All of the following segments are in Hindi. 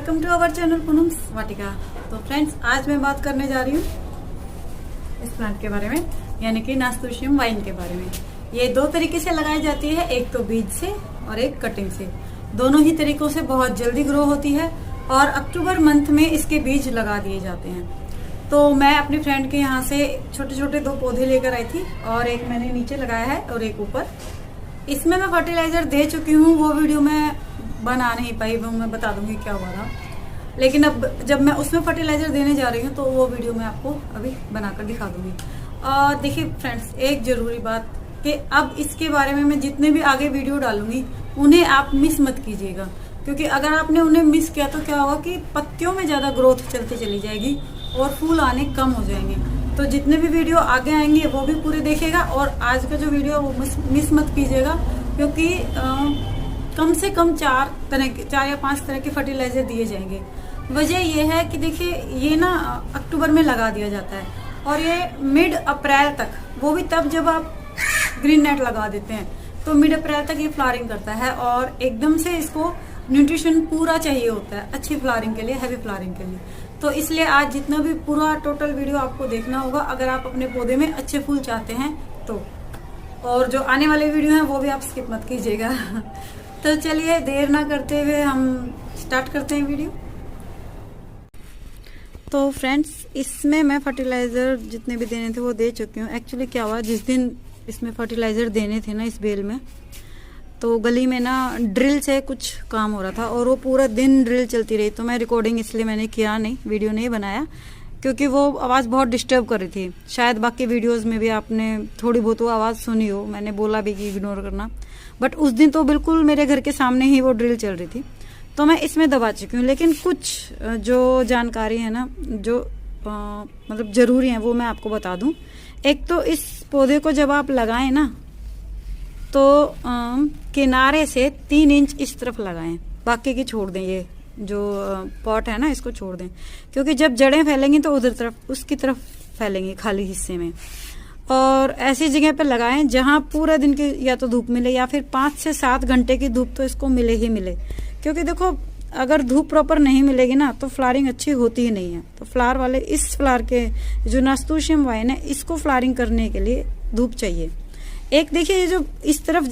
Welcome to our channel Poonam's Vatika. तो फ्रेंड्स, आज मैं बात करने जा रही हूँ इस प्लांट के बारे में, यानी कि नास्तुशियम वाइन के बारे में। ये दो तरीके से लगाई जाती है, एक तो बीज से और एक कटिंग से। दोनों ही तरीकों से बहुत जल्दी ग्रो होती है और अक्टूबर मंथ में इसके बीज लगा दिए जाते हैं। तो मैं अपनी फ्रेंड के यहाँ से छोटे छोटे दो पौधे लेकर आई थी और एक मैंने नीचे लगाया है और एक ऊपर। इसमें मैं फर्टिलाइजर दे चुकी हूँ, वो वीडियो मैं बना नहीं पाई, वो मैं बता दूंगी क्या हुआ था। लेकिन अब जब मैं उसमें फर्टिलाइजर देने जा रही हूँ तो वो वीडियो मैं आपको अभी बनाकर दिखा दूंगी। और देखिए फ्रेंड्स, एक जरूरी बात कि अब इसके बारे में मैं जितने भी आगे वीडियो डालूंगी उन्हें आप मिस मत कीजिएगा, क्योंकि अगर आपने उन्हें मिस किया तो क्या होगा कि पत्तियों में ज्यादा ग्रोथ चलती चली जाएगी और फूल आने कम हो जाएंगे। तो जितने भी वीडियो आगे आएंगे वो भी पूरे देखिएगा और आज का जो वीडियो वो मिस मत कीजिएगा, क्योंकि कम से कम 4 या 5 तरह के फर्टिलाइजर दिए जाएंगे। वजह यह है कि देखिए ये ना अक्टूबर में लगा दिया जाता है और ये मिड अप्रैल तक, वो भी तब जब आप ग्रीन नेट लगा देते हैं, तो मिड अप्रैल तक ये फ्लावरिंग करता है और एकदम से इसको न्यूट्रिशन पूरा चाहिए होता है अच्छी फ्लावरिंग के लिए, हैवी फ्लावरिंग के लिए। तो इसलिए आज जितना भी पूरा टोटल वीडियो आपको देखना होगा अगर आप अपने पौधे में अच्छे फूल चाहते हैं तो। और जो आने वाले वीडियो हैं वो भी आप स्किप मत कीजिएगा। तो चलिए देर ना करते हुए हम स्टार्ट करते हैं वीडियो। तो फ्रेंड्स, इसमें मैं फर्टिलाइजर जितने भी देने थे वो दे चुकी हूँ। एक्चुअली क्या हुआ, जिस दिन इसमें फर्टिलाइजर देने थे ना इस बेल में, तो गली में ना ड्रिल से कुछ काम हो रहा था और वो पूरा दिन ड्रिल चलती रही। तो मैं रिकॉर्डिंग इसलिए मैंने किया नहीं, वीडियो नहीं बनाया, क्योंकि वो आवाज़ बहुत डिस्टर्ब कर रही थी। शायद बाकी वीडियोस में भी आपने थोड़ी बहुत वो आवाज़ सुनी हो, मैंने बोला भी कि इग्नोर करना, बट उस दिन तो बिल्कुल मेरे घर के सामने ही वो ड्रिल चल रही थी, तो मैं इसमें दबा चुकी हूँ। लेकिन कुछ जो जानकारी है ना, जो मतलब ज़रूरी है, वो मैं आपको बता दूँ। एक तो इस पौधे को जब आप लगाएं ना तो किनारे से 3 इंच इस तरफ लगाएं, बाकी की छोड़ दें। ये जो पॉट है ना इसको छोड़ दें, क्योंकि जब जड़ें फैलेंगी तो उधर तरफ, उसकी तरफ फैलेंगी खाली हिस्से में। और ऐसी जगह पर लगाएं जहां पूरा दिन की या तो धूप मिले या फिर 5 से 7 घंटे की धूप तो इसको मिले ही मिले। क्योंकि देखो, अगर धूप प्रॉपर नहीं मिलेगी ना तो फ्लावरिंग अच्छी होती ही नहीं है। तो फ्लावर वाले इस फ्लावर के जो नास्तुशियम वाइन है, इसको फ्लावरिंग करने के लिए धूप चाहिए। एक देखिए, ये जो इस तरफ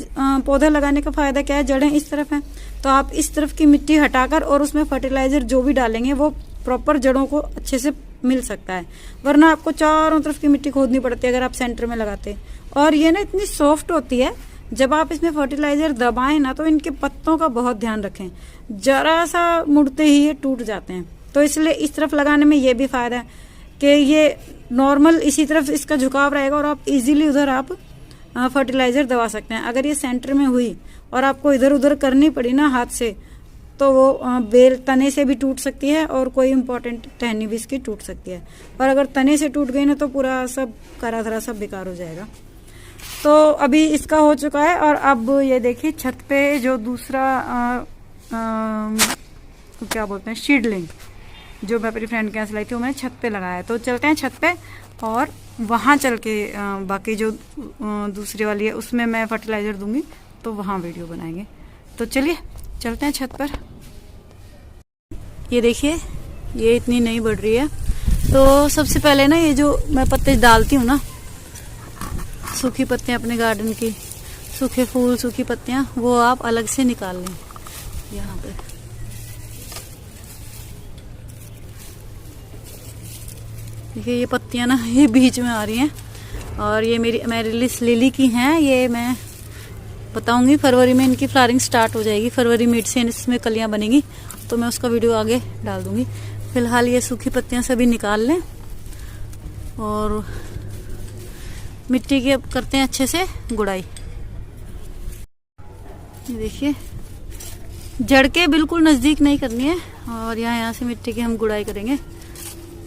पौधा लगाने का फायदा क्या है, जड़ें इस तरफ हैं, तो आप इस तरफ की मिट्टी हटाकर और उसमें फर्टिलाइजर जो भी डालेंगे वो प्रॉपर जड़ों को अच्छे से मिल सकता है। वरना आपको चारों तरफ की मिट्टी खोदनी पड़ती है अगर आप सेंटर में लगाते। और ये ना इतनी सॉफ्ट होती है, जब आप इसमें फर्टिलाइजर दबाएं ना तो इनके पत्तों का बहुत ध्यान रखें, जरा सा मुड़ते ही ये टूट जाते हैं। तो इसलिए इस तरफ लगाने में ये भी फायदा है कि ये नॉर्मल इसी तरफ इसका झुकाव रहेगा और आप इजीली उधर आप फर्टिलाइजर दबा सकते हैं। अगर ये सेंटर में हुई और आपको इधर उधर करनी पड़ी ना हाथ से, तो वो बेल तने से भी टूट सकती है और कोई इम्पोर्टेंट टहनी भी इसकी टूट सकती है। और अगर तने से टूट गई ना तो पूरा सब करा धरा सब बेकार हो जाएगा। तो अभी इसका हो चुका है और अब ये देखिए छत पे जो दूसरा क्या बोलते हैं, सीडलिंग, जो मैं अपनी फ्रेंड के यहाँ से लाई थी, वो मैंने छत पे लगाया है। तो चलते हैं छत पे और वहाँ चल के बाकी जो दूसरी वाली है उसमें मैं फर्टिलाइजर दूंगी, तो वहाँ वीडियो बनाएंगे। तो चलिए चलते हैं छत पर। ये देखिए, ये इतनी नहीं बढ़ रही है। तो सबसे पहले ना ये जो मैं पत्ते डालती हूँ ना, सूखी पत्तियाँ अपने गार्डन की, सूखे फूल, सूखी पत्तियाँ, वो आप अलग से निकाल लें यहाँ पे। देखिए ये पत्तियाँ ना ये बीच में आ रही हैं और ये मेरी एमेरिलिस लिली की हैं। ये मैं बताऊंगी, फरवरी में इनकी फ्लावरिंग स्टार्ट हो जाएगी, फरवरी मिड से इसमें कलियां बनेंगी, तो मैं उसका वीडियो आगे डाल दूंगी। फिलहाल ये सूखी पत्तियां सभी निकाल लें और मिट्टी की अब करते हैं अच्छे से गुड़ाई। ये देखिए, जड़ के बिल्कुल नज़दीक नहीं करनी है और यहाँ से मिट्टी की हम गुड़ाई करेंगे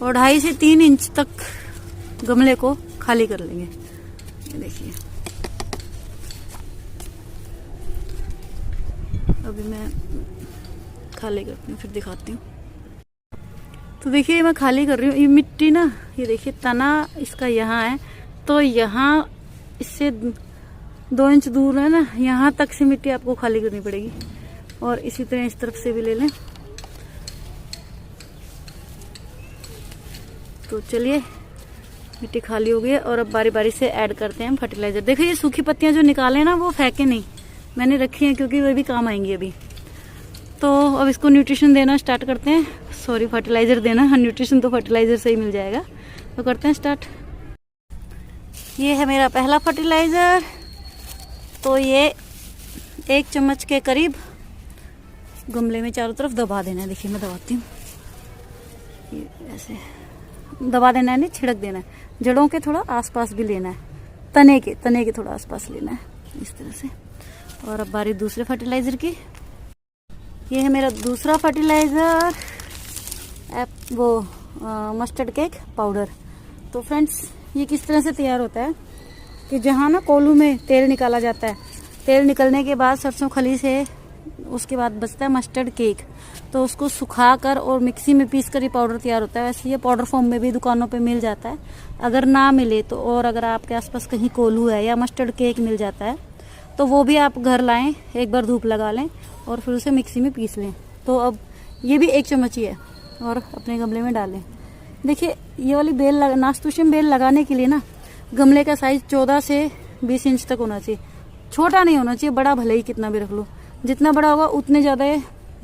और 2.5 से 3 इंच तक गमले को खाली कर लेंगे। ये देखिए, अभी मैं खाली करती हूँ फिर दिखाती हूँ। तो देखिए मैं खाली कर रही हूँ। ये मिट्टी ना, ये देखिए तना इसका यहाँ है, तो यहाँ इससे 2 इंच दूर है ना, यहाँ तक से मिट्टी आपको खाली करनी पड़ेगी। और इसी तरह इस तरफ से भी ले लें तो चलिए मिट्टी खाली हो गई है और अब बारी बारी से ऐड करते हैं हम फर्टिलाइजर। देखो ये सूखी पत्तियां जो निकाले ना वो फेंके नहीं, मैंने रखी हैं क्योंकि वो भी काम आएंगी अभी। तो अब इसको न्यूट्रिशन देना स्टार्ट करते हैं, सॉरी फर्टिलाइजर देना, हाँ न्यूट्रिशन तो फर्टिलाइजर से ही मिल जाएगा। तो करते हैं स्टार्ट। ये है मेरा पहला फर्टिलाइजर, तो ये 1 चम्मच के करीब गमले में चारों तरफ दबा देना है। देखिए मैं दबाती हूँ, ये ऐसे दबा देना है, नहीं छिड़क देना है, जड़ों के थोड़ा आसपास भी लेना है, तने के थोड़ा आसपास लेना है इस तरह से। और अब बारी दूसरे फर्टिलाइजर की। ये है मेरा दूसरा फर्टिलाइजर, वो मस्टर्ड केक पाउडर। तो फ्रेंड्स ये किस तरह से तैयार होता है कि जहाँ ना कोल्हू में तेल निकाला जाता है, तेल निकलने के बाद सरसों खली से उसके बाद बचता है मस्टर्ड केक, तो उसको सुखाकर और मिक्सी में पीस कर ये पाउडर तैयार होता है। वैसे ये पाउडर फॉर्म में भी दुकानों पे मिल जाता है, अगर ना मिले तो, और अगर आपके आसपास कहीं कोल्हू है या मस्टर्ड केक मिल जाता है तो वो भी आप घर लाएं, एक बार धूप लगा लें और फिर उसे मिक्सी में पीस लें। तो अब ये भी 1 चम्मच ही है और अपने गमले में डालें। देखिए ये वाली बेल नास्तुशम बेल लगाने के लिए ना गमले का साइज 14 से 20 इंच तक होना चाहिए, छोटा नहीं होना चाहिए, बड़ा भले ही कितना भी रख लो। जितना बड़ा होगा उतने ज़्यादा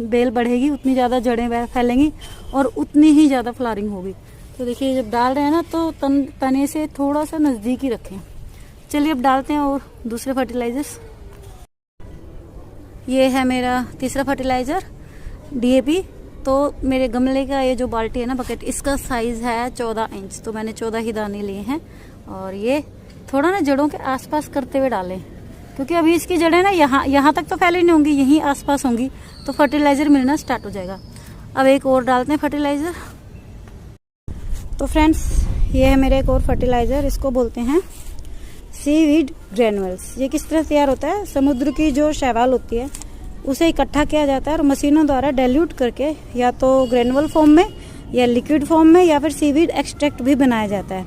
बेल बढ़ेगी, उतनी ज़्यादा जड़ें फैलेंगी और उतनी ही ज़्यादा फ्लावरिंग होगी। तो देखिए जब डाल रहे हैं ना तो तने से थोड़ा सा नज़दीक ही रखें। चलिए अब डालते हैं और दूसरे फर्टिलाइजर्स। ये है मेरा तीसरा फर्टिलाइज़र DAP। तो मेरे गमले का ये जो बाल्टी है ना बकेट, इसका साइज़ है 14 इंच, तो मैंने 14 ही दाने लिए हैं। और ये थोड़ा ना जड़ों के आसपास करते हुए डालें, क्योंकि अभी इसकी जड़ें ना यहाँ तक तो फैली नहीं होंगी, यहीं आसपास होंगी, तो फर्टिलाइज़र मिलना स्टार्ट हो जाएगा। अब एक और डालते हैं फर्टिलाइज़र। तो फ्रेंड्स ये है मेरे एक और फर्टिलाइज़र, इसको बोलते हैं सीवीड ग्रेनुअल्स। ये किस तरह तैयार होता है, समुद्र की जो शैवाल होती है उसे इकट्ठा किया जाता है और मशीनों द्वारा डाइल्यूट करके या तो ग्रेनुअल फॉर्म में या लिक्विड फॉर्म में या फिर सीवीड एक्सट्रैक्ट भी बनाया जाता है।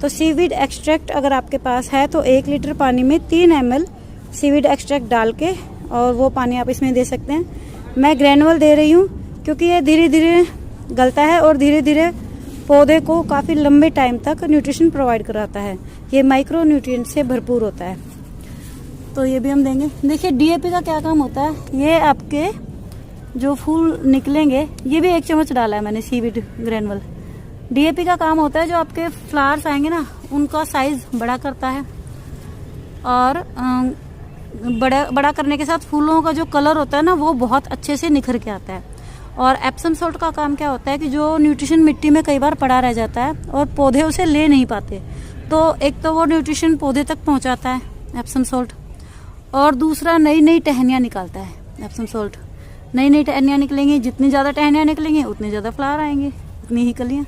तो सीवीड एक्सट्रैक्ट अगर आपके पास है तो 1 लीटर पानी में 3 ml सीवीड एक्सट्रैक्ट डाल के और वो पानी आप इसमें दे सकते हैं। मैं ग्रेनुअल दे रही हूँ क्योंकि ये धीरे धीरे गलता है और धीरे धीरे पौधे को काफ़ी लंबे टाइम तक न्यूट्रिशन प्रोवाइड कराता है। ये माइक्रो न्यूट्रिएंट से भरपूर होता है, तो ये भी हम देंगे। देखिए DAP का क्या काम होता है, ये आपके जो फूल निकलेंगे, ये भी 1 चम्मच डाला है मैंने सीवीड ग्रेनुअल। DAP का काम होता है जो आपके फ्लावर्स आएंगे ना उनका साइज बड़ा करता है और बड़ा करने के साथ फूलों का जो कलर होता है ना वो बहुत अच्छे से निखर के आता है। और एप्सम सॉल्ट का काम क्या होता है कि जो न्यूट्रिशन मिट्टी में कई बार पड़ा रह जाता है और पौधे उसे ले नहीं पाते, तो एक तो वो न्यूट्रिशन पौधे तक पहुंचाता है एप्सम सॉल्ट, और दूसरा नई नई टहनियाँ निकालता है एप्सम सॉल्ट। नई नई टहनियाँ निकलेंगी, जितनी ज़्यादा टहनियाँ निकलेंगी उतनी ज़्यादा फ्लावर आएंगे, उतनी ही कलियाँ।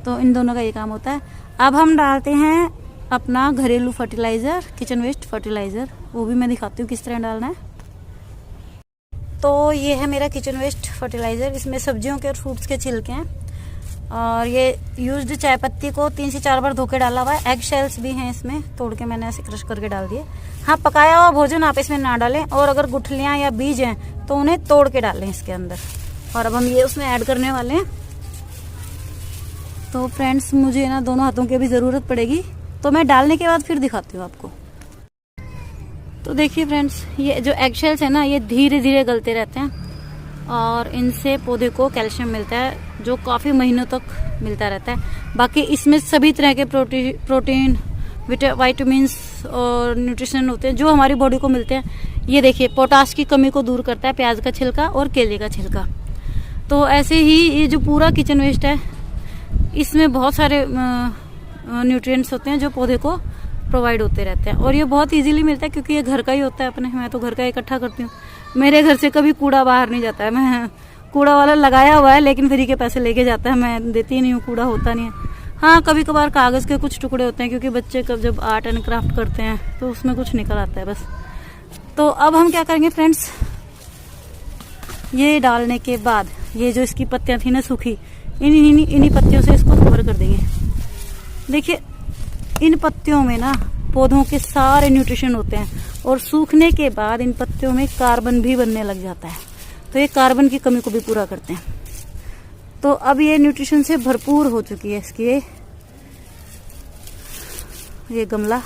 तो इन दोनों का ये काम होता है। अब हम डालते हैं अपना घरेलू फर्टिलाइज़र, किचन वेस्ट फर्टिलाइज़र, वो भी मैं दिखाती हूँ किस तरह डालना है। तो ये है मेरा किचन वेस्ट फर्टिलाइज़र, इसमें सब्जियों के और फ्रूट्स के छिलके हैं और ये यूज्ड चाय पत्ती को 3 से 4 बार धो के डाला हुआ है। एग शेल्स भी हैं इसमें, तोड़ के मैंने ऐसे क्रश करके डाल दिए। हाँ, पकाया हुआ भोजन आप इसमें ना डालें, और अगर गुठलियाँ या बीज हैं तो उन्हें तोड़ के डालें इसके अंदर। और अब हम ये उसमें ऐड करने वाले हैं। तो फ्रेंड्स मुझे ना दोनों हाथों की भी ज़रूरत पड़ेगी, तो मैं डालने के बाद फिर दिखाती हूँ आपको। तो देखिए फ्रेंड्स, ये जो एग शेल्स है ना ये धीरे धीरे गलते रहते हैं और इनसे पौधे को कैल्शियम मिलता है जो काफ़ी महीनों तक मिलता रहता है। बाकी इसमें सभी तरह के प्रोटीन विटामिन्स और न्यूट्रिशन होते हैं जो हमारी बॉडी को मिलते हैं। ये देखिए पोटाश की कमी को दूर करता है प्याज का छिलका और केले का छिलका। तो ऐसे ही ये जो पूरा किचन वेस्ट है इसमें बहुत सारे न्यूट्रिएंट्स होते हैं जो पौधे को प्रोवाइड होते रहते हैं, और ये बहुत इजीली मिलता है क्योंकि ये घर का ही होता है अपने। मैं तो घर का इकट्ठा करती हूँ, मेरे घर से कभी कूड़ा बाहर नहीं जाता है। मैं कूड़ा वाला लगाया हुआ है लेकिन फ्री के पैसे लेके जाता है, मैं देती नहीं हूँ, कूड़ा होता नहीं है। हाँ, कभी कभार कागज़ के कुछ टुकड़े होते हैं क्योंकि बच्चे जब आर्ट एंड क्राफ्ट करते हैं तो उसमें कुछ निकल आता है बस। तो अब हम क्या करेंगे फ्रेंड्स, ये डालने के बाद ये जो इसकी पत्तियाँ थी ना सूखी, इन्हीं पत्तियों से इसको कवर कर देंगे। देखिए इन पत्तियों में ना पौधों के सारे न्यूट्रिशन होते हैं और सूखने के बाद इन पत्तियों में कार्बन भी बनने लग जाता है, तो ये कार्बन की कमी को भी पूरा करते हैं। तो अब ये न्यूट्रिशन से भरपूर हो चुकी है इसकी ये ये गमला,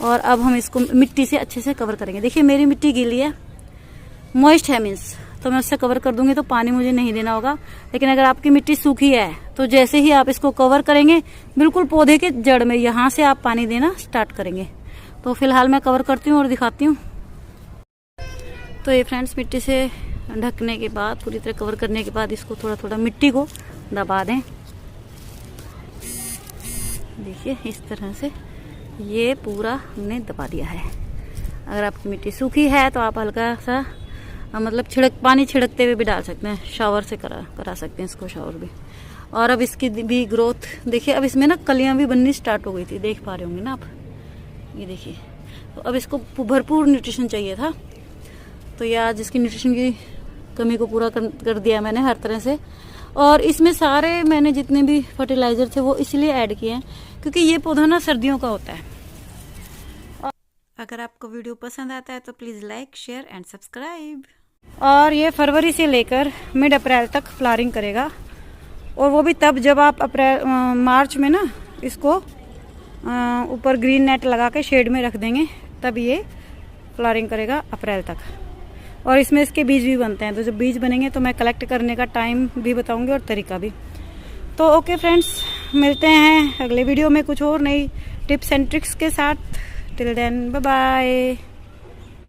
और अब हम इसको मिट्टी से अच्छे से कवर करेंगे। देखिए मेरी मिट्टी गीली है, मॉइस्ट है मीन्स, तो मैं उससे कवर कर दूंगी, तो पानी मुझे नहीं देना होगा। लेकिन अगर आपकी मिट्टी सूखी है तो जैसे ही आप इसको कवर करेंगे बिल्कुल पौधे के जड़ में यहाँ से आप पानी देना स्टार्ट करेंगे। तो फिलहाल मैं कवर करती हूँ और दिखाती हूँ। तो ये फ्रेंड्स, मिट्टी से ढकने के बाद, पूरी तरह कवर करने के बाद, इसको थोड़ा थोड़ा मिट्टी को दबा दें। देखिए इस तरह से ये पूरा हमने दबा दिया है। अगर आपकी मिट्टी सूखी है तो आप हल्का सा मतलब पानी छिड़कते हुए भी डाल सकते हैं, शावर से करा सकते हैं इसको, शावर भी। और अब इसकी भी ग्रोथ देखिए, अब इसमें ना कलियां भी बननी स्टार्ट हो गई थी, देख पा रहे होंगे ना आप, ये देखिए। तो अब इसको भरपूर न्यूट्रिशन चाहिए था, तो ये आज इसकी न्यूट्रिशन की कमी को पूरा कर दिया मैंने हर तरह से। और इसमें सारे मैंने जितने भी फर्टिलाइजर थे वो इसलिए ऐड किए हैं क्योंकि ये पौधा ना सर्दियों का होता है। अगर आपको वीडियो पसंद आता है तो please like, share and subscribe. और ये फरवरी से लेकर मिड अप्रैल तक फ्लावरिंग करेगा, और वो भी तब जब आप मार्च में ना इसको ऊपर ग्रीन नेट लगा के शेड में रख देंगे, तब ये फ्लावरिंग करेगा अप्रैल तक। और इसमें इसके बीज भी बनते हैं, तो जब बीज बनेंगे तो मैं कलेक्ट करने का टाइम भी बताऊंगी और तरीका भी। तो ओके फ्रेंड्स, मिलते हैं अगले वीडियो में कुछ और नई टिप्स एंड ट्रिक्स के साथ। Till then bye bye.